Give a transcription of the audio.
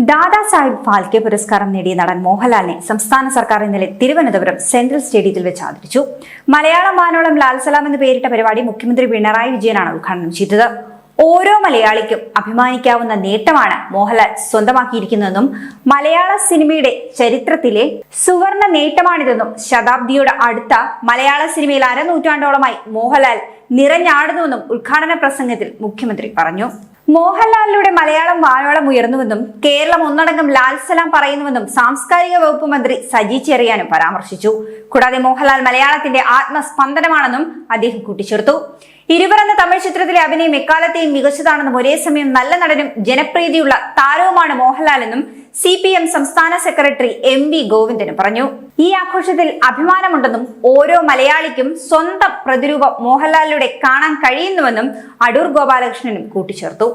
ദാദാ സാഹിബ് ഫാൽക്കെ പുരസ്കാരം നേടിയ നടൻ മോഹൻലാലിനെ സംസ്ഥാന സർക്കാർ ഇന്നലെ തിരുവനന്തപുരം സെൻട്രൽ സ്റ്റേഡിയത്തിൽ വെച്ച് ആദരിച്ചു. മലയാളം വാനോളം ലാൽ സലാം എന്ന് പേരിട്ട പരിപാടി മുഖ്യമന്ത്രി പിണറായി വിജയനാണ് ഉദ്ഘാടനം ചെയ്തത്. ഓരോ മലയാളിക്കും അഭിമാനിക്കാവുന്ന നേട്ടമാണ് മോഹൻലാൽ സ്വന്തമാക്കിയിരിക്കുന്നതെന്നും മലയാള സിനിമയുടെ ചരിത്രത്തിലെ സുവർണ നേട്ടമാണിതെന്നും ശതാബ്ദിയുടെ അടുത്ത മലയാള സിനിമയിൽ അരനൂറ്റാണ്ടോളമായി മോഹൻലാൽ നിറഞ്ഞാടുന്നുവെന്നും ഉദ്ഘാടന പ്രസംഗത്തിൽ മുഖ്യമന്ത്രി പറഞ്ഞു. മോഹൻലാലിലൂടെ മലയാളം വാനോളം ഉയർന്നുവെന്നും കേരളം ഒന്നടങ്കം ലാൽ സലാം പറയുന്നുവെന്നും സാംസ്കാരിക വകുപ്പ് മന്ത്രി സജി ചെറിയാനും പരാമർശിച്ചു. കൂടാതെ മോഹൻലാൽ മലയാളത്തിന്റെ ആത്മസ്പന്ദനമാണെന്നും അദ്ദേഹം കൂട്ടിച്ചേർത്തു. ഇരുവർ എന്ന തമിഴ് ചിത്രത്തിലെ അഭിനയം എക്കാലത്തെയും മികച്ചതാണെന്നും ഒരേ സമയം നല്ല നടനും ജനപ്രീതിയുള്ള താരവുമാണ് മോഹൻലാലെന്നും CPM സംസ്ഥാന സെക്രട്ടറി MV ഗോവിന്ദനും പറഞ്ഞു. ഈ ആഘോഷത്തിൽ അഭിമാനമുണ്ടെന്നും ഓരോ മലയാളിക്കും സ്വന്തം പ്രതിരൂപം മോഹൻലാലിലൂടെ കാണാൻ കഴിയുന്നുവെന്നും അടൂർ ഗോപാലകൃഷ്ണനും കൂട്ടിച്ചേർത്തു.